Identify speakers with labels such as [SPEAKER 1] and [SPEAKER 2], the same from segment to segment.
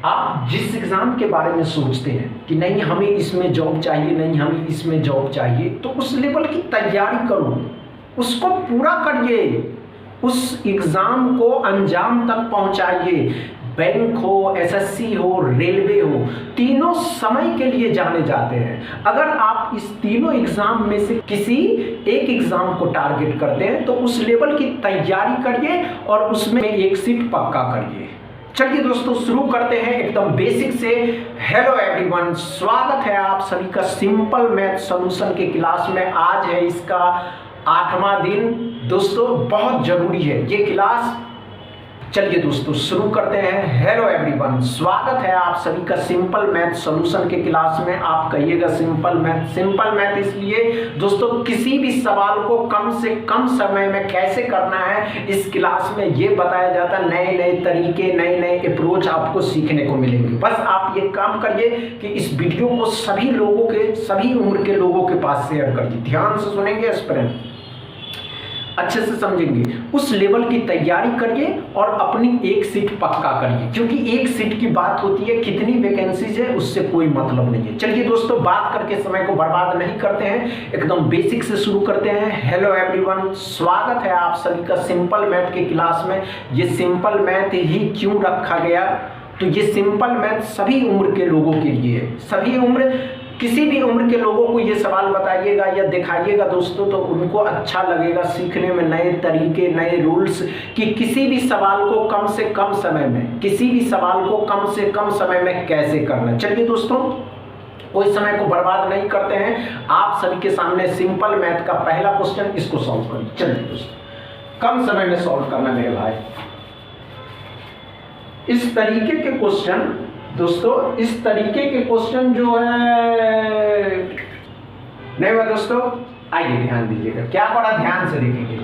[SPEAKER 1] आप जिस एग्ज़ाम के बारे में सोचते हैं कि नहीं हमें इसमें जॉब चाहिए, नहीं हमें इसमें जॉब चाहिए, तो उस लेवल की तैयारी करो, उसको पूरा करिए, उस एग्ज़ाम को अंजाम तक पहुंचाइए। बैंक हो, एसएससी हो, रेलवे हो, तीनों समय के लिए जाने जाते हैं। अगर आप इस तीनों एग्ज़ाम में से किसी एक एग्ज़ाम को टारगेट करते हैं तो उस लेवल की तैयारी करिए और उसमें एक सीट पक्का करिए। चलिए दोस्तों शुरू करते हैं एकदम बेसिक से। हेलो एवरीवन, स्वागत है आप सभी का सिंपल मैथ सॉल्यूशन के क्लास में। आज है इसका 8वां दिन। दोस्तों बहुत जरूरी है ये क्लास। चलिए दोस्तों शुरू करते हैं। हेलो एवरीवन, स्वागत है आप सभी का सिंपल मैथ सॉल्यूशन के क्लास में। आप कहिएगा सिंपल मैथ इसलिए दोस्तों किसी भी सवाल को कम से कम समय में कैसे करना है इस क्लास में ये बताया जाता है। नए नए तरीके, नए नए अप्रोच आपको सीखने को मिलेंगे। बस आप ये काम करिए कि इस वीडियो को सभी लोगों के, सभी उम्र के लोगों के पास शेयर कर दीजिए। ध्यान से सुनेंगे, एस्पिरेंट अच्छे से समझेंगे, उस लेवल की तैयारी करिए और अपनी एक सीट पक्का करिए, क्योंकि एक सीट की बात होती है, कितनी वैकेंसीज है उससे कोई मतलब नहीं है। चलिए दोस्तों बात करके समय को बर्बाद नहीं करते हैं, एकदम बेसिक से शुरू करते हैं। हेलो एवरीवन, स्वागत है आप सभी का सिंपल मैथ के क्लास में। ये सिंपल मैथ ही क्यों रखा गया, तो ये सिंपल मैथ सभी उम्र के लोगों के लिए है। सभी उम्र, किसी भी उम्र के लोगों को ये सवाल बताइएगा या दिखाइएगा दोस्तों तो उनको अच्छा लगेगा सीखने में, नए तरीके, नए रूल्स, कि किसी भी सवाल को कम से कम समय में, किसी भी सवाल को कम से कम समय में कैसे करना। चलिए दोस्तों कोई समय को बर्बाद नहीं करते हैं, आप सभी के सामने सिंपल मैथ का पहला क्वेश्चन, इसको सॉल्व करिए। चलिए दोस्तों कम समय में सॉल्व करना मेरे भाई। इस तरीके के क्वेश्चन दोस्तों, इस तरीके के क्वेश्चन जो है नहीं हुआ दोस्तों, आइए ध्यान दीजिएगा। क्या पढ़ा, ध्यान से देखेंगे।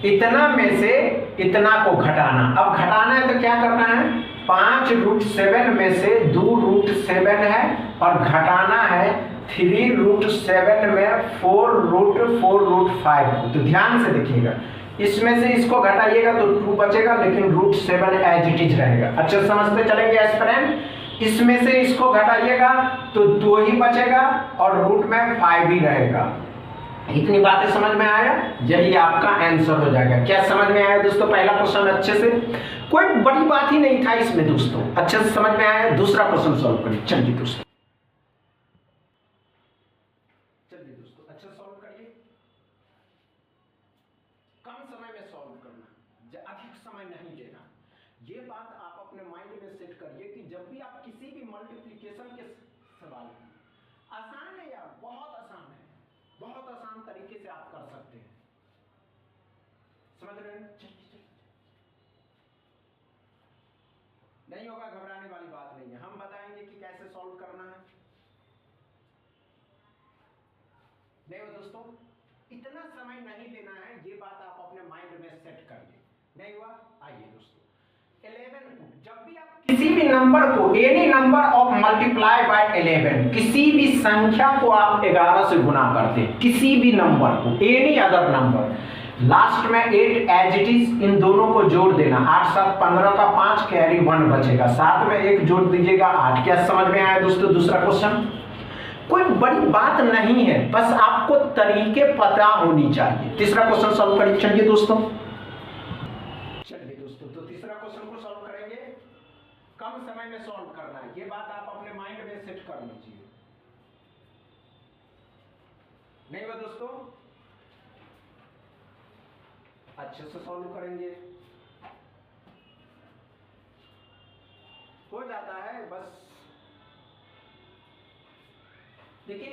[SPEAKER 1] इतना में से इतना को घटाना। अब घटाना है तो क्या करना है, 5√7 में से 2√7 है और घटाना है 3√7 में 4√5। तो ध्यान से देखिएगा, इसमें से इसको घटाइएगा तो 2 बचेगा, लेकिन √7 एज इट इज रहेगा। अच्छा समझते चलेंगे एस्पिरेंट। इसमें से इसको घटाइएगा तो 2 ही बचेगा और रूट में 5 ही रहेगा। इतनी बातें समझ में आया, यही आपका आंसर हो जाएगा। क्या समझ में आया दोस्तों पहला क्वेश्चन अच्छे से? कोई बड़ी बात ही नहीं था इसमें दोस्तों, अच्छे से समझ में आया। दूसरा क्वेश्चन सॉल्व करिए। चलिए दोस्तों अच्छे से सॉल्व करिए। कम समय में सॉल्व करना, अधिक समय नहीं देना। ये बात आप अपने माइंड में सेट करिए कि जब भी आप किसी भी मल्टीप्लिकेशन के सवाल, आसान है यार, बहुत आसान है, बहुत आसान तरीके से आप कर सकते हैं। समझ रहे हैं? नहीं होगा, घबराने वाली बात नहीं है, हम बताएंगे कि कैसे सॉल्व करना है। नहीं हो दोस्तों, इतना समय नहीं लेना है, ये बात आप अपने माइंड में सेट करिए। नहीं हुआ, आइए दोस्तों 11 को, जब भी आप किसी भी नंबर को, any number of multiply by 11, किसी भी संख्या को आप 11 से गुना करते हैं, किसी भी नंबर को, एनी अदर नंबर, लास्ट में 8 एज इट इज, इन दोनों को जोड़ देना। 8 7 15 का 5 कैरी 1 बचेगा, साथ में 1 जोड़ दीजिएगा 8। क्या समझ में आया दोस्तों दूसरा क्वेश्चन? कोई बड़ी बात नहीं है, बस आपको तरीके पता होनी चाहिए। तीसरा क्वेश्चन सॉल्व करिए। चलिए दोस्तों तो तीसरा क्वेश्चन को सॉल्व करेंगे। कम समय में सॉल्व करना है, ये बात आप अपने माइंड में सेट कर लीजिए। नहीं हुआ दोस्तों, अच्छे से सॉल्व करेंगे, हो जाता है बस। देखिए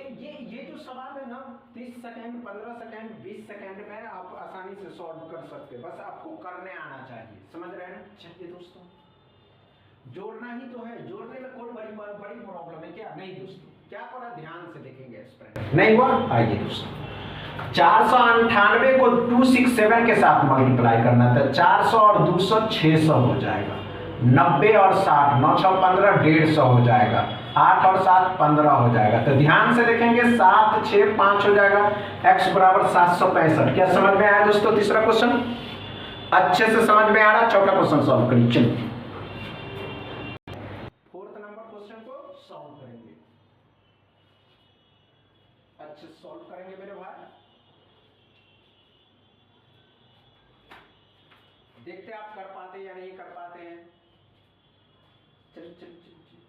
[SPEAKER 1] ये जो सवाल है ना, 30 सेकंड, 15 सेकंड, 20 सेकंड में आप आसानी से सॉल्व कर सकते हैं, बस आपको करने आना चाहिए। समझ रहे हैं? चलिए दोस्तों जोड़ना ही तो है, जोड़ने में कोई बड़ी प्रॉब्लम है क्या? नहीं दोस्तों, क्या करा, ध्यान से देखेंगे एस्पिरेंट। नहीं हुआ, आइए दोस्तों 498 को 267 के साथ मल्टीप्लाई करना था। 400 और 200 600 हो जाएगा। 90 और 60, 9 6 15 150 हो जाएगा। 8 और 7 15 हो जाएगा। तो ध्यान से देखेंगे, 7 6 5 हो जाएगा। x बराबर 765। क्या समझ में आया दोस्तों तीसरा क्वेश्चन? अच्छे से समझ में आ रहा। चौथा क्वेश्चन सॉल्व करिए। चलिए फोर्थ सॉल्व करेंगे, अच्छे सॉल्व करेंगे मेरे भाई। देखते आप कर पाते या नहीं कर पाते हैं। चल चल चल चल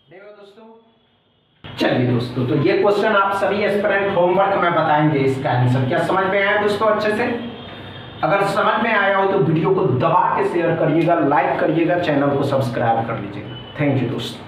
[SPEAKER 1] देखो दोस्तों, चलिए दोस्तों, तो ये क्वेश्चन आप सभी एस्पिरेंट होमवर्क में बताएंगे इसका आंसर। क्या समझ में आया दोस्तों अच्छे से? अगर समझ में आया हो तो वीडियो को दबा के शेयर करिएगा, लाइक करिएगा, चैनल को सब्सक्राइब कर लीजिएगा। थैंक यू दोस्तों।